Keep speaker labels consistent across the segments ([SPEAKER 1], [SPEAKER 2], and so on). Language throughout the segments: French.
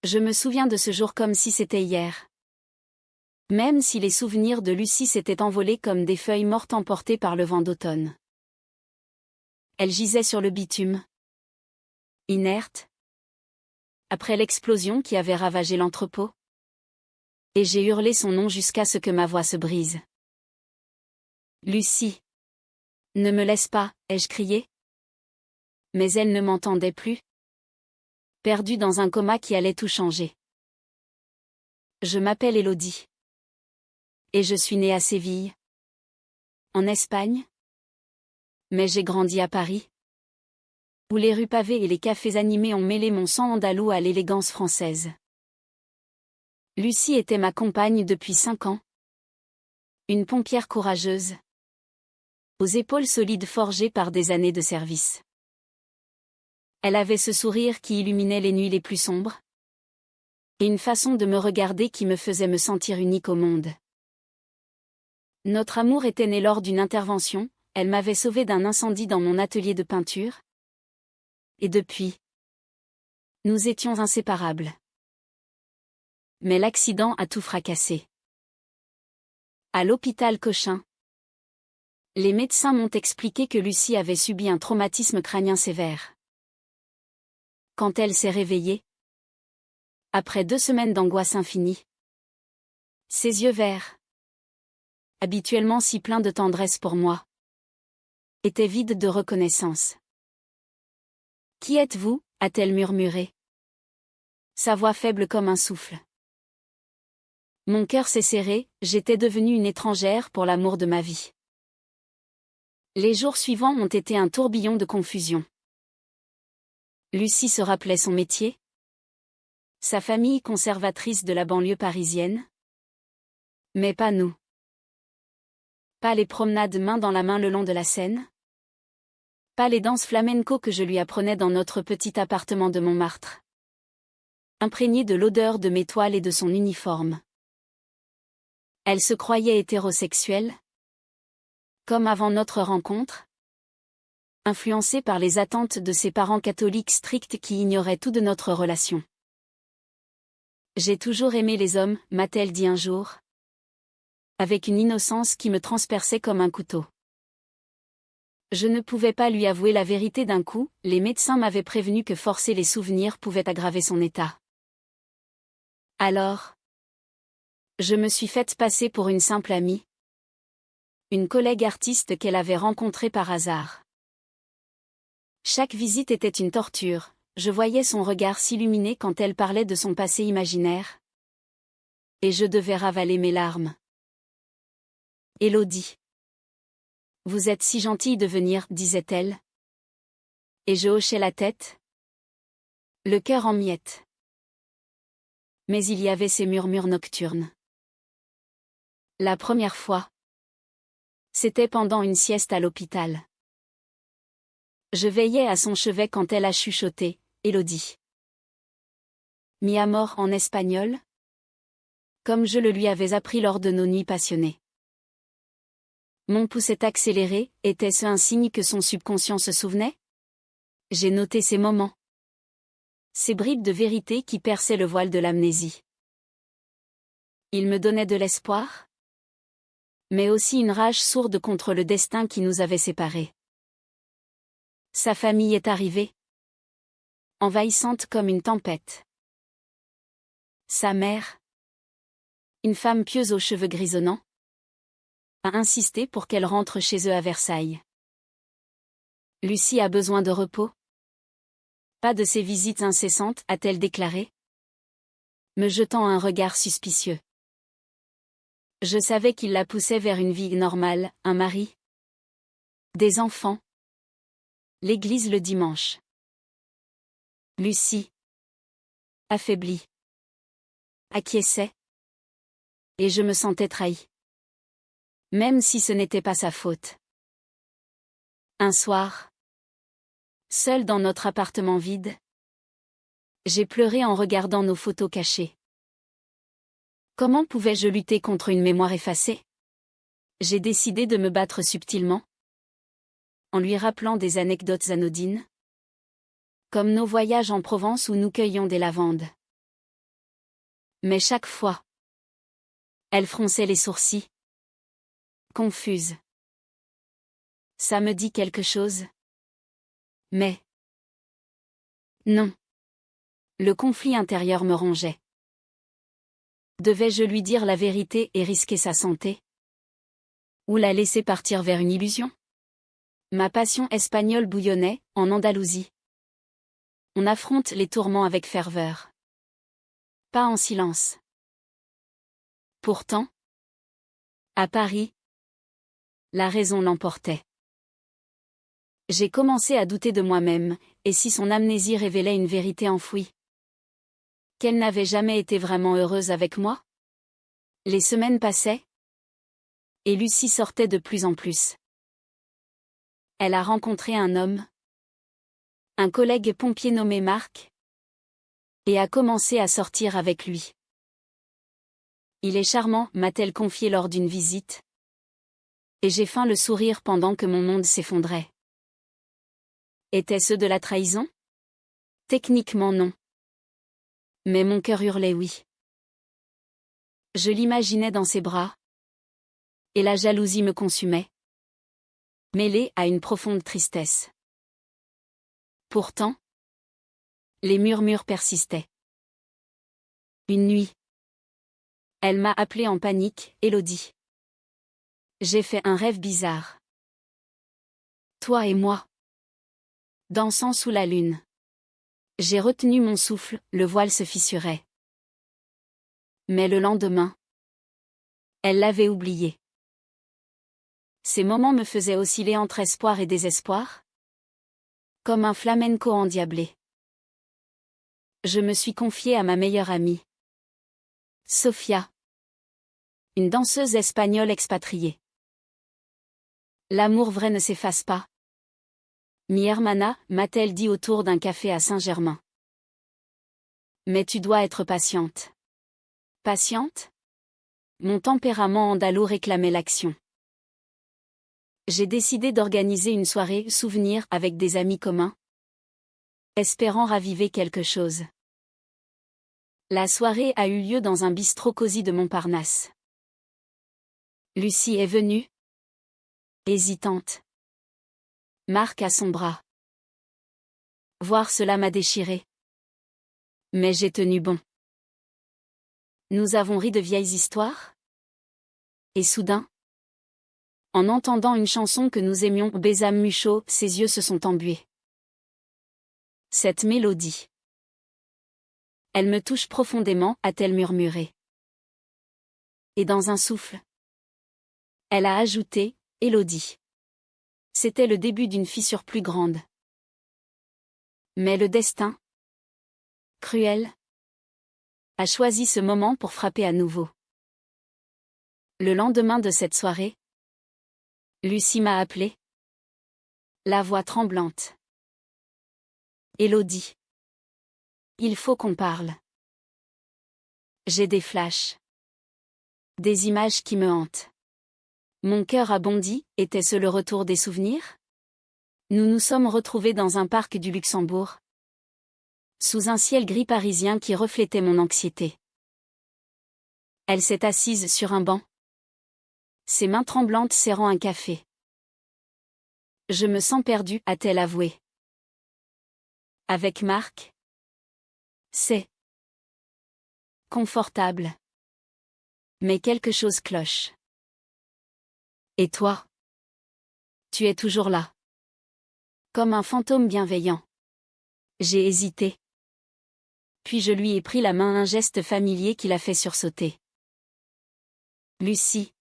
[SPEAKER 1] Je me souviens de ce jour comme si c'était hier. Même si les souvenirs de Lucie s'étaient envolés comme des feuilles mortes emportées par le vent d'automne. Elle gisait sur le bitume. Inerte. Après l'explosion qui avait ravagé l'entrepôt. Et j'ai hurlé son nom jusqu'à ce que ma voix se brise. Lucie. Ne me laisse pas, ai-je crié. Mais elle ne m'entendait plus. Perdue dans un coma qui allait tout changer. Je m'appelle Élodie. Et je suis née à Séville. En Espagne. Mais j'ai grandi à Paris. Où les rues pavées et les cafés animés ont mêlé mon sang andalou à l'élégance française. Lucie était ma compagne depuis 5 ans. Une pompière courageuse. Aux épaules solides forgées par des années de service. Elle avait ce sourire qui illuminait les nuits les plus sombres. Et une façon de me regarder qui me faisait me sentir unique au monde. Notre amour était né lors d'une intervention, elle m'avait sauvée d'un incendie dans mon atelier de peinture. Et depuis, nous étions inséparables. Mais l'accident a tout fracassé. À l'hôpital Cochin, les médecins m'ont expliqué que Lucie avait subi un traumatisme crânien sévère. Quand elle s'est réveillée, après 2 semaines d'angoisse infinie, ses yeux verts, habituellement si pleins de tendresse pour moi, étaient vides de reconnaissance. « Qui êtes-vous » a-t-elle murmuré. Sa voix faible comme un souffle. Mon cœur s'est serré, j'étais devenue une étrangère pour l'amour de ma vie. Les jours suivants ont été un tourbillon de confusion. Lucie se rappelait son métier. Sa famille conservatrice de la banlieue parisienne. Mais pas nous. Pas les promenades main dans la main le long de la Seine. Pas les danses flamenco que je lui apprenais dans notre petit appartement de Montmartre. Imprégnée de l'odeur de mes toiles et de son uniforme. Elle se croyait hétérosexuelle. Comme avant notre rencontre. Influencée par les attentes de ses parents catholiques stricts qui ignoraient tout de notre relation. J'ai toujours aimé les hommes, m'a-t-elle dit un jour. Avec une innocence qui me transperçait comme un couteau. Je ne pouvais pas lui avouer la vérité d'un coup, les médecins m'avaient prévenu que forcer les souvenirs pouvait aggraver son état. Alors, je me suis faite passer pour une simple amie. Une collègue artiste qu'elle avait rencontrée par hasard. Chaque visite était une torture, je voyais son regard s'illuminer quand elle parlait de son passé imaginaire. Et je devais ravaler mes larmes. Élodie. Vous êtes si gentille de venir, disait-elle. Et je hochais la tête. Le cœur en miettes. Mais il y avait ces murmures nocturnes. La première fois. C'était pendant une sieste à l'hôpital. Je veillais à son chevet quand elle a chuchoté, Élodie. Mi amor en espagnol. Comme je le lui avais appris lors de nos nuits passionnées. Mon pouce est accéléré, était-ce un signe que son subconscient se souvenait? J'ai noté ces moments. Ces bribes de vérité qui perçaient le voile de l'amnésie. Il me donnait de l'espoir. Mais aussi une rage sourde contre le destin qui nous avait séparés. Sa famille est arrivée. Envahissante comme une tempête. Sa mère. Une femme pieuse aux cheveux grisonnants. A insisté pour qu'elle rentre chez eux à Versailles. Lucie a besoin de repos. Pas de ces visites incessantes, a-t-elle déclaré. Me jetant un regard suspicieux. Je savais qu'il la poussait vers une vie normale, un mari. Des enfants. L'église le dimanche. Lucie. Affaiblie. Acquiesçait. Et je me sentais trahie. Même si ce n'était pas sa faute. Un soir. Seule dans notre appartement vide. J'ai pleuré en regardant nos photos cachées. Comment pouvais-je lutter contre une mémoire effacée? J'ai décidé de me battre subtilement. En lui rappelant des anecdotes anodines. Comme nos voyages en Provence où nous cueillions des lavandes. Mais chaque fois, elle fronçait les sourcils. Confuse. Ça me dit quelque chose? Mais... non. Le conflit intérieur me rongeait. Devais-je lui dire la vérité et risquer sa santé? Ou la laisser partir vers une illusion? Ma passion espagnole bouillonnait, en Andalousie. On affronte les tourments avec ferveur. Pas en silence. Pourtant, à Paris, la raison l'emportait. J'ai commencé à douter de moi-même, et si son amnésie révélait une vérité enfouie? Qu'elle n'avait jamais été vraiment heureuse avec moi? Les semaines passaient, et Lucie sortait de plus en plus. Elle a rencontré un homme, un collègue pompier nommé Marc, et a commencé à sortir avec lui. Il est charmant, m'a-t-elle confié lors d'une visite. Et j'ai feint le sourire pendant que mon monde s'effondrait. Était-ce de la trahison? Techniquement non. Mais mon cœur hurlait oui. Je l'imaginais dans ses bras. Et la jalousie me consumait. Mêlée à une profonde tristesse. Pourtant, les murmures persistaient. Une nuit. Elle m'a appelé en panique, Élodie. J'ai fait un rêve bizarre. Toi et moi. Dansant sous la lune. J'ai retenu mon souffle, le voile se fissurait. Mais le lendemain, elle l'avait oublié. Ces moments me faisaient osciller entre espoir et désespoir. Comme un flamenco endiablé. Je me suis confiée à ma meilleure amie. Sofia. Une danseuse espagnole expatriée. L'amour vrai ne s'efface pas. Mi hermana, m'a-t-elle dit autour d'un café à Saint-Germain. Mais tu dois être patiente. Patiente? Mon tempérament andalou réclamait l'action. J'ai décidé d'organiser une soirée souvenir avec des amis communs, espérant raviver quelque chose. La soirée a eu lieu dans un bistrot cosy de Montparnasse. Lucie est venue, hésitante. Marc à son bras. Voir cela m'a déchiré. Mais j'ai tenu bon. Nous avons ri de vieilles histoires. Et soudain, en entendant une chanson que nous aimions, Bésame Mucho, ses yeux se sont embués. Cette mélodie. Elle me touche profondément, a-t-elle murmuré. Et dans un souffle, elle a ajouté, Élodie. C'était le début d'une fissure plus grande. Mais le destin, cruel, a choisi ce moment pour frapper à nouveau. Le lendemain de cette soirée, Lucie m'a appelée. La voix tremblante. Élodie. Il faut qu'on parle. J'ai des flashs. Des images qui me hantent. Mon cœur a bondi, était-ce le retour des souvenirs? Nous nous sommes retrouvés dans un parc du Luxembourg. Sous un ciel gris parisien qui reflétait mon anxiété. Elle s'est assise sur un banc. Ses mains tremblantes serrant un café. Je me sens perdue, a-t-elle avoué. Avec Marc? C'est confortable. Mais quelque chose cloche. Et toi? Tu es toujours là. Comme un fantôme bienveillant. J'ai hésité. Puis je lui ai pris la main, un geste familier qui l'a fait sursauter. Lucie.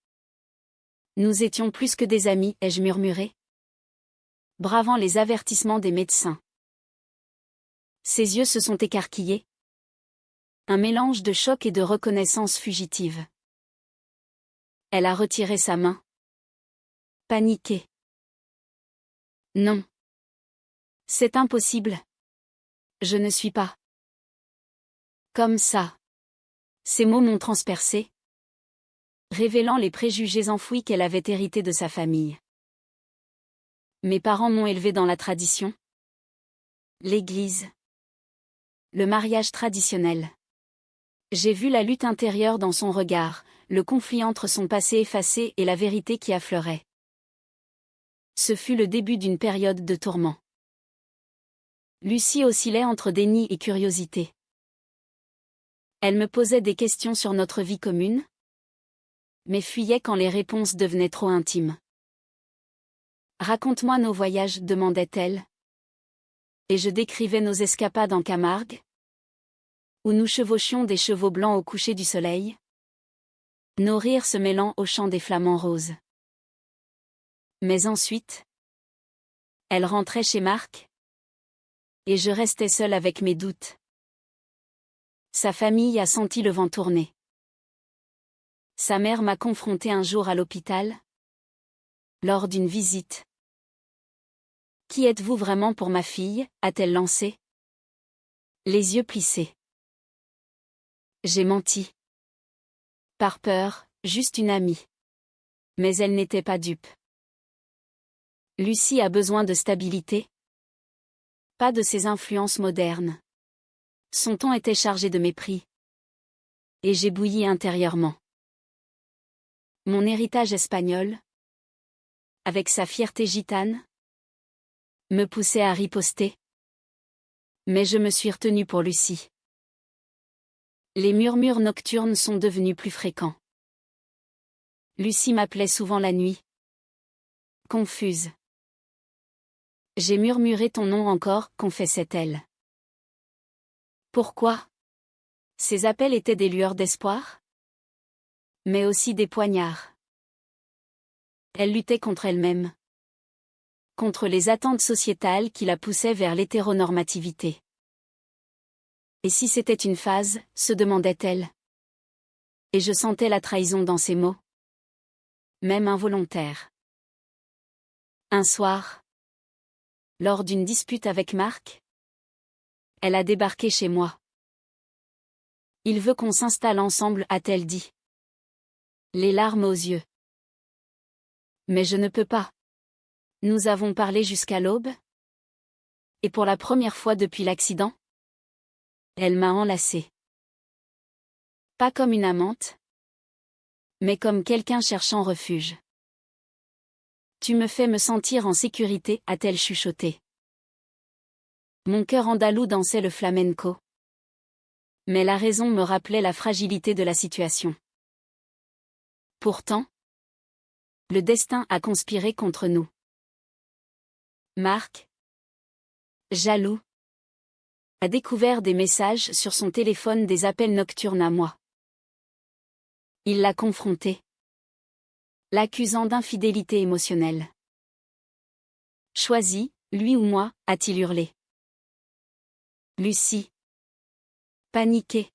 [SPEAKER 1] Nous étions plus que des amis, ai-je murmuré. Bravant les avertissements des médecins. Ses yeux se sont écarquillés. Un mélange de choc et de reconnaissance fugitive. Elle a retiré sa main. Paniquée. Non. C'est impossible. Je ne suis pas. Comme ça. Ces mots m'ont transpercé, révélant les préjugés enfouis qu'elle avait hérités de sa famille. Mes parents m'ont élevée dans la tradition. L'église. Le mariage traditionnel. J'ai vu la lutte intérieure dans son regard, le conflit entre son passé effacé et la vérité qui affleurait. Ce fut le début d'une période de tourment. Lucie oscillait entre déni et curiosité. Elle me posait des questions sur notre vie commune, mais fuyait quand les réponses devenaient trop intimes. Raconte-moi nos voyages, demandait-elle. Et je décrivais nos escapades en Camargue, où nous chevauchions des chevaux blancs au coucher du soleil, nos rires se mêlant au chant des flamants roses. Mais ensuite, elle rentrait chez Marc, et je restais seule avec mes doutes. Sa famille a senti le vent tourner. Sa mère m'a confrontée un jour à l'hôpital, lors d'une visite. « Qui êtes-vous vraiment pour ma fille » a-t-elle lancé. Les yeux plissés. J'ai menti. Par peur, juste une amie. Mais elle n'était pas dupe. Lucie a besoin de stabilité. Pas de ces influences modernes. Son ton était chargé de mépris. Et j'ai bouilli intérieurement. Mon héritage espagnol, avec sa fierté gitane, me poussait à riposter. Mais je me suis retenue pour Lucie. Les murmures nocturnes sont devenus plus fréquents. Lucie m'appelait souvent la nuit. Confuse. J'ai murmuré ton nom encore, confessait-elle. Pourquoi ? Ces appels étaient des lueurs d'espoir ? Mais aussi des poignards. Elle luttait contre elle-même. Contre les attentes sociétales qui la poussaient vers l'hétéronormativité. Et si c'était une phase, se demandait-elle. Et je sentais la trahison dans ses mots. Même involontaire. Un soir, lors d'une dispute avec Marc, elle a débarqué chez moi. Il veut qu'on s'installe ensemble, a-t-elle dit. Les larmes aux yeux. Mais je ne peux pas. Nous avons parlé jusqu'à l'aube. Et pour la première fois depuis l'accident, elle m'a enlacée. Pas comme une amante, mais comme quelqu'un cherchant refuge. Tu me fais me sentir en sécurité, a-t-elle chuchoté. Mon cœur andalou dansait le flamenco. Mais la raison me rappelait la fragilité de la situation. Pourtant, le destin a conspiré contre nous. Marc, jaloux, a découvert des messages sur son téléphone, des appels nocturnes à moi. Il l'a confronté, l'accusant d'infidélité émotionnelle. Choisis, lui ou moi, a-t-il hurlé. Lucie, paniquée,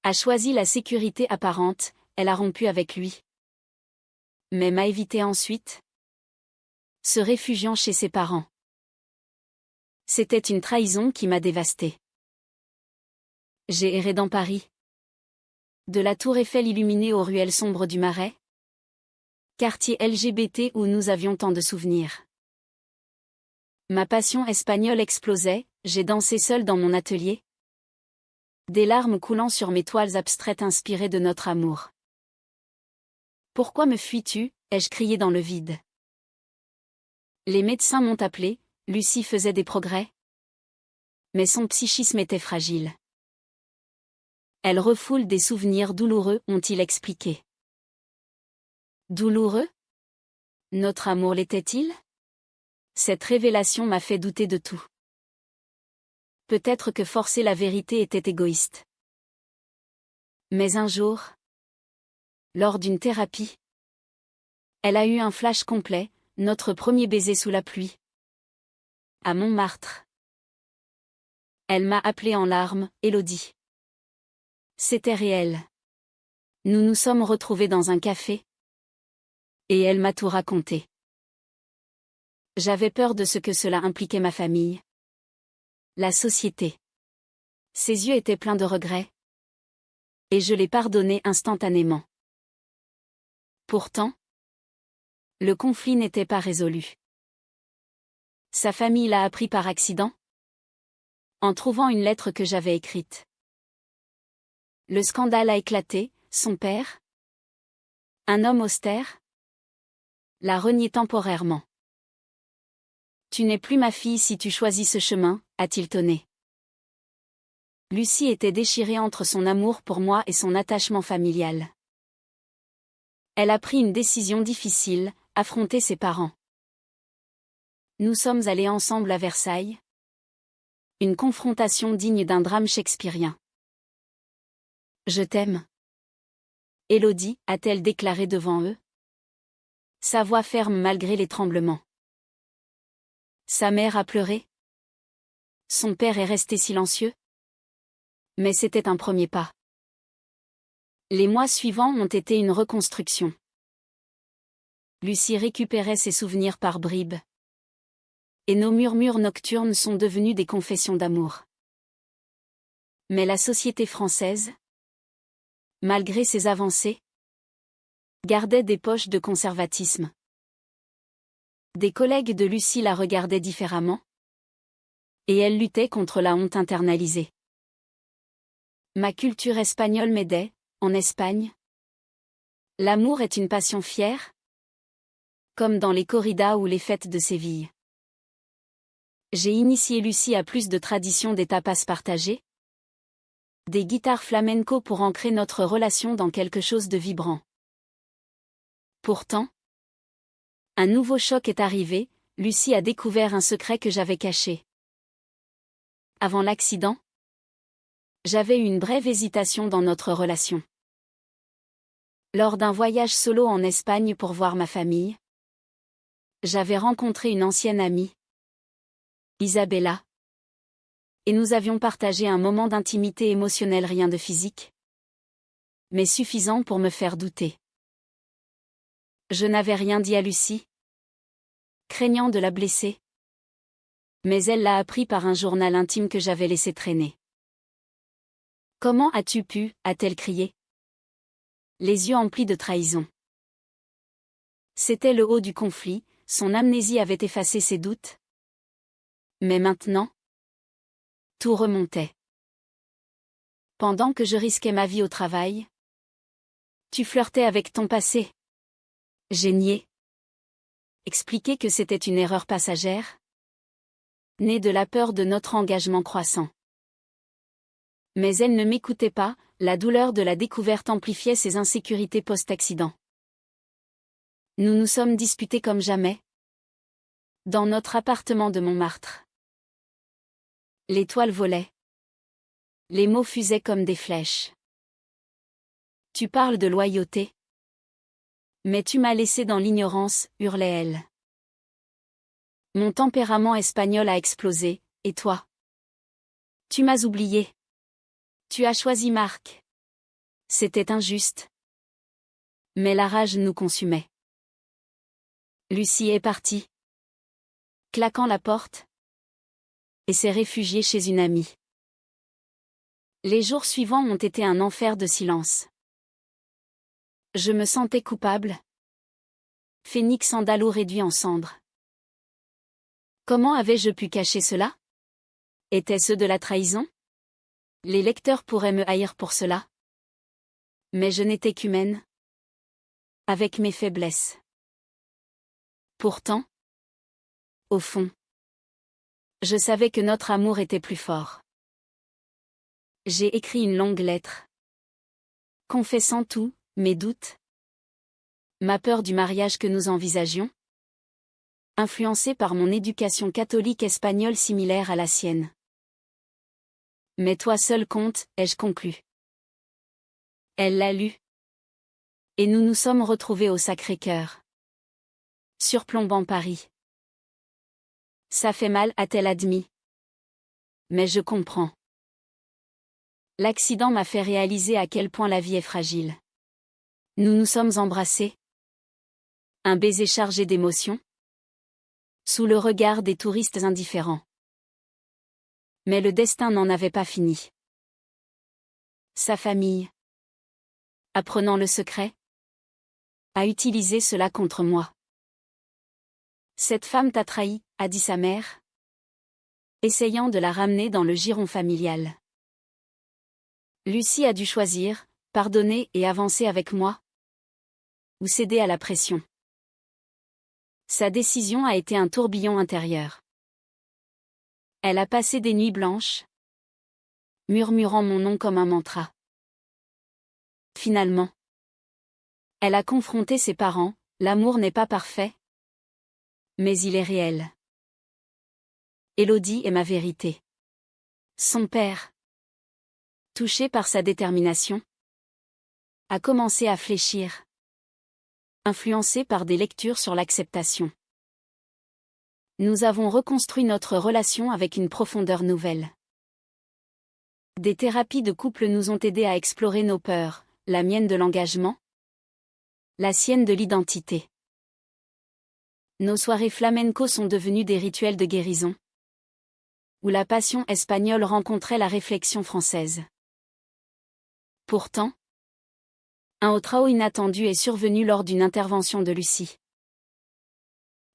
[SPEAKER 1] a choisi la sécurité apparente, elle a rompu avec lui. Mais m'a évité ensuite, se réfugiant chez ses parents. C'était une trahison qui m'a dévastée. J'ai erré dans Paris. De la tour Eiffel illuminée aux ruelles sombres du Marais. Quartier LGBT où nous avions tant de souvenirs. Ma passion espagnole explosait, j'ai dansé seule dans mon atelier. Des larmes coulant sur mes toiles abstraites inspirées de notre amour. Pourquoi me fuis-tu ? Ai-je crié dans le vide. Les médecins m'ont appelé, Lucie faisait des progrès. Mais son psychisme était fragile. Elle refoule des souvenirs douloureux, ont-ils expliqué. Douloureux ? Notre amour l'était-il ? Cette révélation m'a fait douter de tout. Peut-être que forcer la vérité était égoïste. Mais un jour, lors d'une thérapie, elle a eu un flash complet, notre premier baiser sous la pluie. À Montmartre. Elle m'a appelé en larmes, Élodie. C'était réel. Nous nous sommes retrouvés dans un café. Et elle m'a tout raconté. J'avais peur de ce que cela impliquait ma famille. La société. Ses yeux étaient pleins de regrets. Et je l'ai pardonné instantanément. Pourtant, le conflit n'était pas résolu. Sa famille l'a appris par accident, en trouvant une lettre que j'avais écrite. Le scandale a éclaté, son père, un homme austère, l'a renié temporairement. Tu n'es plus ma fille si tu choisis ce chemin, a-t-il tonné. Lucie était déchirée entre son amour pour moi et son attachement familial. Elle a pris une décision difficile, affronter ses parents. Nous sommes allés ensemble à Versailles. Une confrontation digne d'un drame shakespearien. Je t'aime. Élodie, a-t-elle déclaré devant eux. Sa voix ferme malgré les tremblements. Sa mère a pleuré. Son père est resté silencieux. Mais c'était un premier pas. Les mois suivants ont été une reconstruction. Lucie récupérait ses souvenirs par bribes. Et nos murmures nocturnes sont devenus des confessions d'amour. Mais la société française, malgré ses avancées, gardait des poches de conservatisme. Des collègues de Lucie la regardaient différemment. Et elle luttait contre la honte internalisée. Ma culture espagnole m'aidait, en Espagne. L'amour est une passion fière, comme dans les corridas ou les fêtes de Séville. J'ai initié Lucie à plus de traditions des tapas partagées, des guitares flamenco pour ancrer notre relation dans quelque chose de vibrant. Pourtant, un nouveau choc est arrivé, Lucie a découvert un secret que j'avais caché. Avant l'accident, j'avais eu une brève hésitation dans notre relation. Lors d'un voyage solo en Espagne pour voir ma famille, j'avais rencontré une ancienne amie, Isabella, et nous avions partagé un moment d'intimité émotionnelle, rien de physique, mais suffisant pour me faire douter. Je n'avais rien dit à Lucie, craignant de la blesser, mais elle l'a appris par un journal intime que j'avais laissé traîner. « Comment as-tu pu » a-t-elle crié, les yeux emplis de trahison. C'était le haut du conflit, son amnésie avait effacé ses doutes. Mais maintenant, tout remontait. Pendant que je risquais ma vie au travail, tu flirtais avec ton passé. J'ai nié. Expliqué que c'était une erreur passagère, née de la peur de notre engagement croissant. Mais elle ne m'écoutait pas, la douleur de la découverte amplifiait ses insécurités post-accident. Nous nous sommes disputés comme jamais, dans notre appartement de Montmartre. Les toiles volaient. Les mots fusaient comme des flèches. Tu parles de loyauté. Mais tu m'as laissé dans l'ignorance, hurlait-elle. Mon tempérament espagnol a explosé, et toi? Tu m'as oublié. Tu as choisi Marc. C'était injuste. Mais la rage nous consumait. Lucie est partie, claquant la porte, et s'est réfugiée chez une amie. Les jours suivants ont été un enfer de silence. Je me sentais coupable. Phénix andalou réduit en cendres. Comment avais-je pu cacher cela? Était-ce de la trahison? Les lecteurs pourraient me haïr pour cela. Mais je n'étais qu'humaine, avec mes faiblesses. Pourtant, au fond, je savais que notre amour était plus fort. J'ai écrit une longue lettre, confessant tout, mes doutes, ma peur du mariage que nous envisagions, influencée par mon éducation catholique espagnole similaire à la sienne. Mais toi seul compte, ai-je conclu. Elle l'a lu. Et nous nous sommes retrouvés au Sacré-Cœur, surplombant Paris. Ça fait mal, a-t-elle admis. Mais je comprends. L'accident m'a fait réaliser à quel point la vie est fragile. Nous nous sommes embrassés. Un baiser chargé d'émotions. Sous le regard des touristes indifférents. Mais le destin n'en avait pas fini. Sa famille, apprenant le secret, a utilisé cela contre moi. Cette femme t'a trahi, a dit sa mère, essayant de la ramener dans le giron familial. Lucie a dû choisir, pardonner et avancer avec moi, ou céder à la pression. Sa décision a été un tourbillon intérieur. Elle a passé des nuits blanches, murmurant mon nom comme un mantra. Finalement, elle a confronté ses parents, l'amour n'est pas parfait, mais il est réel. Élodie est ma vérité. Son père, touché par sa détermination, a commencé à fléchir, influencé par des lectures sur l'acceptation. Nous avons reconstruit notre relation avec une profondeur nouvelle. Des thérapies de couple nous ont aidés à explorer nos peurs, la mienne de l'engagement, la sienne de l'identité. Nos soirées flamenco sont devenues des rituels de guérison, où la passion espagnole rencontrait la réflexion française. Pourtant, un autre chaos inattendu est survenu lors d'une intervention de Lucie.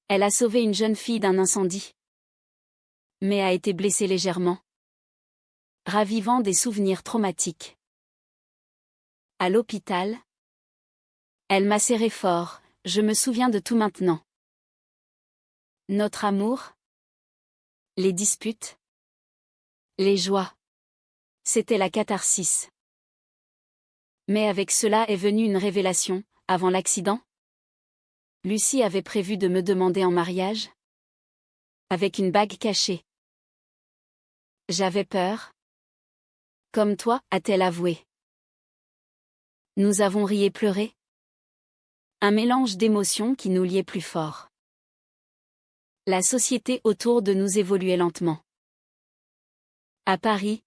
[SPEAKER 1] Elle a sauvé une jeune fille d'un incendie, mais a été blessée légèrement, ravivant des souvenirs traumatiques. À l'hôpital, elle m'a serré fort, je me souviens de tout maintenant. Notre amour, les disputes, les joies. C'était la catharsis. Mais avec cela est venue une révélation, avant l'accident. Lucie avait prévu de me demander en mariage, avec une bague cachée. J'avais peur. Comme toi, a-t-elle avoué. Nous avons ri et pleuré. Un mélange d'émotions qui nous liait plus fort. La société autour de nous évoluait lentement. À Paris,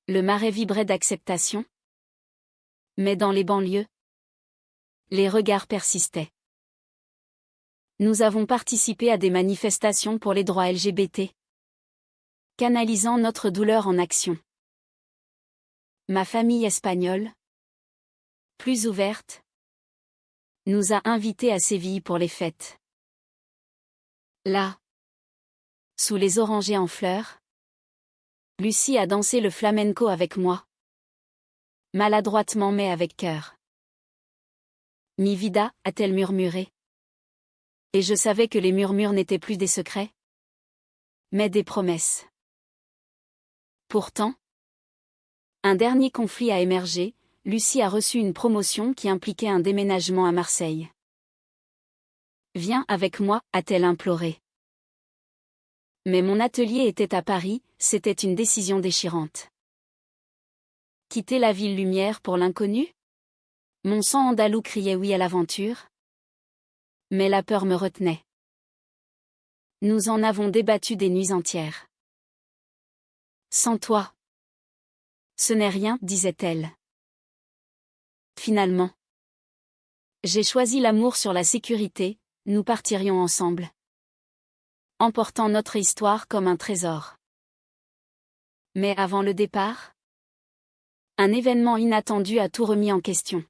[SPEAKER 1] le marais vibrait d'acceptation. Mais dans les banlieues, les regards persistaient. Nous avons participé à des manifestations pour les droits LGBT, canalisant notre douleur en action. Ma famille espagnole, plus ouverte, nous a invités à Séville pour les fêtes. Là, sous les orangers en fleurs, Lucie a dansé le flamenco avec moi. Maladroitement mais avec cœur. Mi vida, a-t-elle murmuré. Et je savais que les murmures n'étaient plus des secrets, mais des promesses. Pourtant, un dernier conflit a émergé, Lucie a reçu une promotion qui impliquait un déménagement à Marseille. Viens avec moi, a-t-elle imploré. Mais mon atelier était à Paris, c'était une décision déchirante. Quitter la ville lumière pour l'inconnu? Mon sang andalou criait oui à l'aventure. Mais la peur me retenait. Nous en avons débattu des nuits entières. Sans toi. Ce n'est rien, disait-elle. Finalement. J'ai choisi l'amour sur la sécurité, nous partirions ensemble. Emportant notre histoire comme un trésor. Mais avant le départ, un événement inattendu a tout remis en question.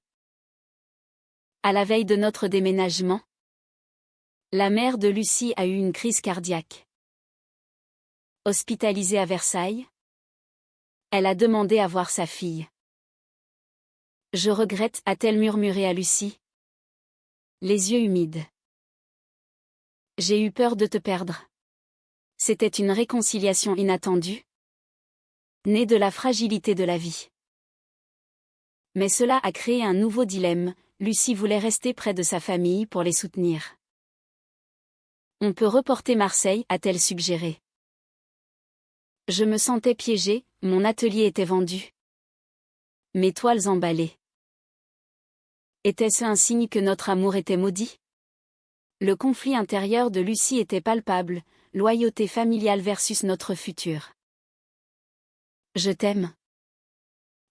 [SPEAKER 1] À la veille de notre déménagement, la mère de Lucie a eu une crise cardiaque. Hospitalisée à Versailles, elle a demandé à voir sa fille. Je regrette, a-t-elle murmuré à Lucie. Les yeux humides. J'ai eu peur de te perdre. C'était une réconciliation inattendue, née de la fragilité de la vie. Mais cela a créé un nouveau dilemme, Lucie voulait rester près de sa famille pour les soutenir. On peut reporter Marseille, a-t-elle suggéré. Je me sentais piégée, mon atelier était vendu. Mes toiles emballées. Était-ce un signe que notre amour était maudit? Le conflit intérieur de Lucie était palpable, loyauté familiale versus notre futur. Je t'aime.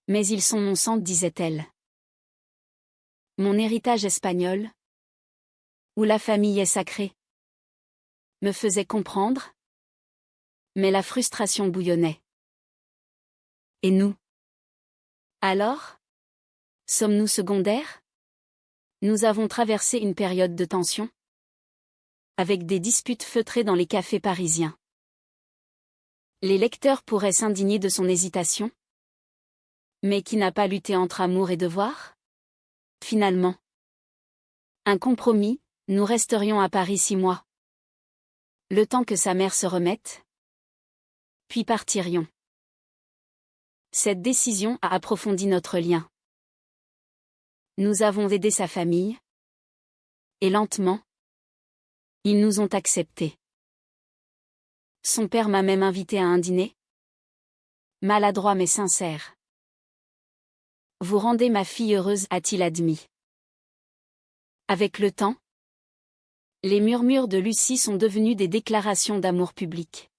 [SPEAKER 1] Mais ils sont mon sang, disait-elle. Mon héritage espagnol, où la famille est sacrée, me faisait comprendre. Mais la frustration bouillonnait. Et nous? Alors? Sommes-nous secondaires? Nous avons traversé une période de tension, avec des disputes feutrées dans les cafés parisiens. Les lecteurs pourraient s'indigner de son hésitation. Mais qui n'a pas lutté entre amour et devoir? Finalement. Un compromis, nous resterions à Paris 6 mois. Le temps que sa mère se remette. Puis partirions. Cette décision a approfondi notre lien. Nous avons aidé sa famille. Et lentement, ils nous ont acceptés. Son père m'a même invité à un dîner. Maladroit mais sincère. Vous rendez ma fille heureuse, a-t-il admis. Avec le temps, les murmures de Lucie sont devenus des déclarations d'amour public.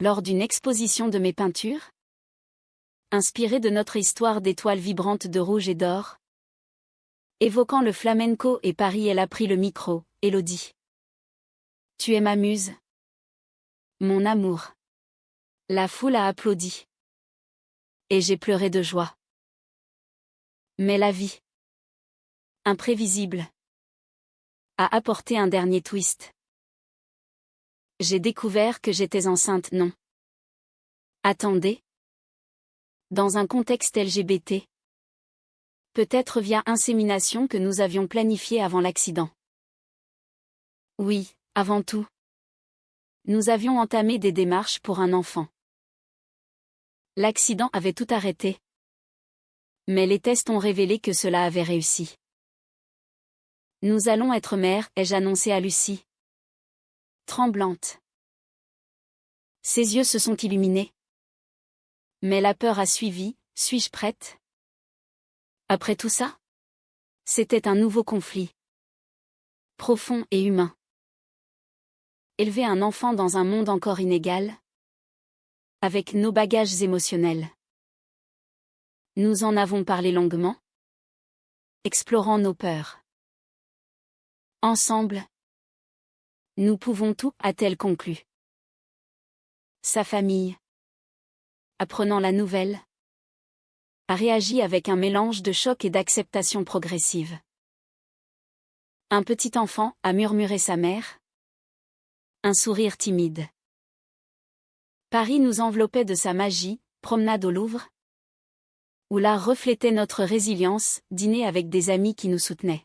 [SPEAKER 1] Lors d'une exposition de mes peintures, inspirée de notre histoire d'étoiles vibrantes de rouge et d'or, évoquant le flamenco et Paris, elle a pris le micro. Élodie. Tu es ma muse. Mon amour. La foule a applaudi. Et j'ai pleuré de joie. Mais la vie, imprévisible, a apporté un dernier twist. J'ai découvert que j'étais enceinte, non. Attendez. Dans un contexte LGBT. Peut-être via insémination que nous avions planifié avant l'accident. Oui, avant tout. Nous avions entamé des démarches pour un enfant. L'accident avait tout arrêté. Mais les tests ont révélé que cela avait réussi. Nous allons être mères, ai-je annoncé à Lucie. Tremblante. Ses yeux se sont illuminés. Mais la peur a suivi, suis-je prête? Après tout ça? C'était un nouveau conflit. Profond et humain. Élever un enfant dans un monde encore inégal? Avec nos bagages émotionnels. Nous en avons parlé longuement. Explorant nos peurs. Ensemble, nous pouvons tout, a-t-elle conclu. Sa famille, apprenant la nouvelle, a réagi avec un mélange de choc et d'acceptation progressive. Un petit enfant, a murmuré sa mère. Un sourire timide. Paris nous enveloppait de sa magie, promenade au Louvre. Où l'art reflétait notre résilience, dîner avec des amis qui nous soutenaient.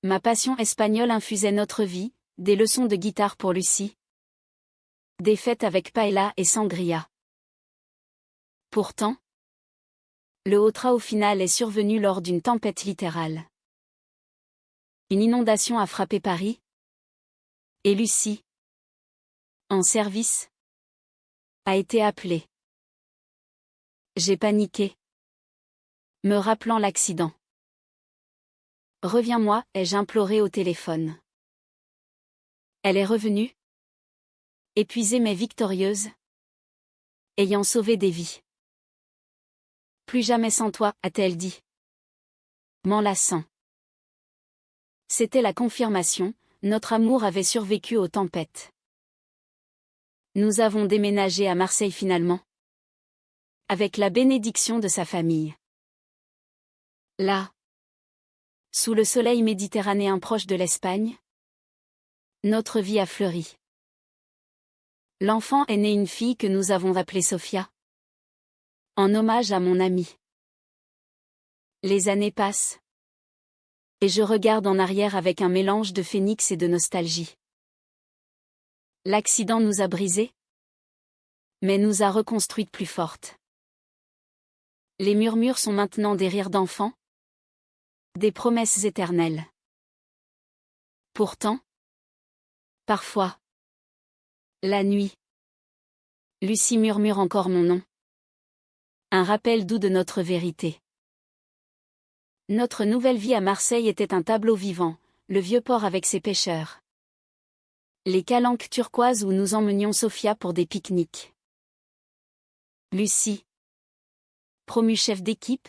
[SPEAKER 1] Ma passion espagnole infusait notre vie, des leçons de guitare pour Lucie. Des fêtes avec paella et sangria. Pourtant, le Hautra au final est survenu lors d'une tempête littérale. Une inondation a frappé Paris. Et Lucie, en service, a été appelée. J'ai paniqué, me rappelant l'accident. Reviens-moi, ai-je imploré au téléphone. Elle est revenue, épuisée mais victorieuse, ayant sauvé des vies. Plus jamais sans toi, a-t-elle dit. M'enlaçant. C'était la confirmation, notre amour avait survécu aux tempêtes. Nous avons déménagé à Marseille finalement. Avec la bénédiction de sa famille. Là, sous le soleil méditerranéen proche de l'Espagne, notre vie a fleuri. L'enfant est né une fille que nous avons appelée Sophia. En hommage à mon amie. Les années passent. Et je regarde en arrière avec un mélange de phénix et de nostalgie. L'accident nous a brisés, mais nous a reconstruites plus fortes. Les murmures sont maintenant des rires d'enfants, des promesses éternelles. Pourtant, parfois, la nuit, Lucie murmure encore mon nom. Un rappel doux de notre vérité. Notre nouvelle vie à Marseille était un tableau vivant, le vieux port avec ses pêcheurs. Les calanques turquoises où nous emmenions Sophia pour des pique-niques. Lucie, promue chef d'équipe,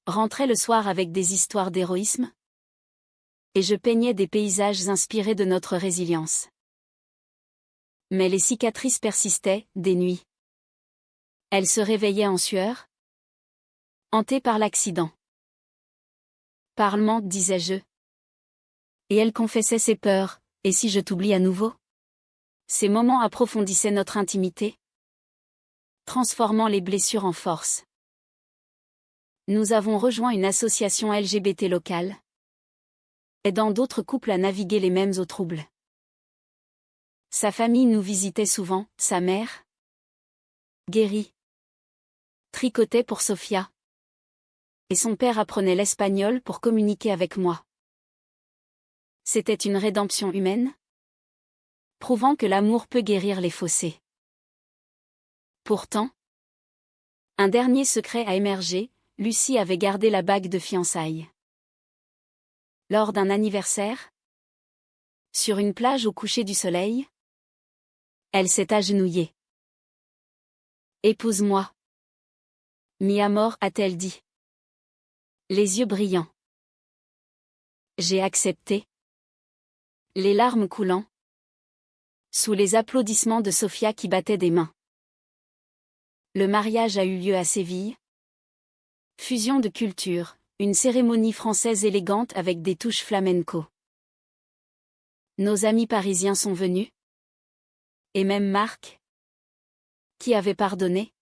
[SPEAKER 1] rentrait le soir avec des histoires d'héroïsme. Et je peignais des paysages inspirés de notre résilience. Mais les cicatrices persistaient, des nuits. Elle se réveillait en sueur, hantée par l'accident. Parlement, disais-je. Et elle confessait ses peurs, et si je t'oublie à nouveau? Ces moments approfondissaient notre intimité. transformant les blessures en force. Nous avons rejoint une association LGBT locale, aidant d'autres couples à naviguer les mêmes eaux troubles. Sa famille nous visitait souvent, sa mère, guérie, tricotait pour Sofia, et son père apprenait l'espagnol pour communiquer avec moi. C'était une rédemption humaine, prouvant que l'amour peut guérir les fossés. Pourtant, un dernier secret a émergé, Lucie avait gardé la bague de fiançailles. Lors d'un anniversaire, sur une plage au coucher du soleil, elle s'est agenouillée. « Épouse-moi. Mi amor, a-t-elle dit. Les yeux brillants. J'ai accepté. Les larmes coulant. Sous les applaudissements de Sofia qui battait des mains. Le mariage a eu lieu à Séville. Fusion de cultures, une cérémonie française élégante avec des touches flamenco. Nos amis parisiens sont venus. Et même Marc, qui avait pardonné,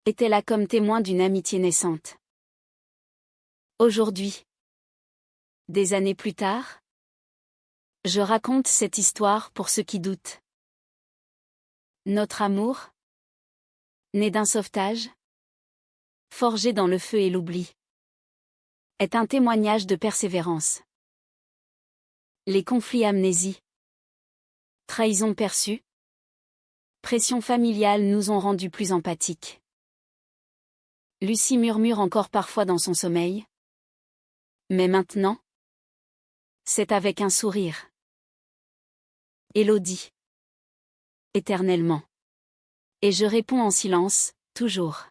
[SPEAKER 1] était là comme témoin d'une amitié naissante. Aujourd'hui, des années plus tard, je raconte cette histoire pour ceux qui doutent. Notre amour, né d'un sauvetage, forgé dans le feu et l'oubli, est un témoignage de persévérance. Les conflits, amnésie, trahison perçue, pression familiale nous ont rendus plus empathiques. Lucie murmure encore parfois dans son sommeil. Mais maintenant, c'est avec un sourire. Élodie. Éternellement. Et je réponds en silence, toujours.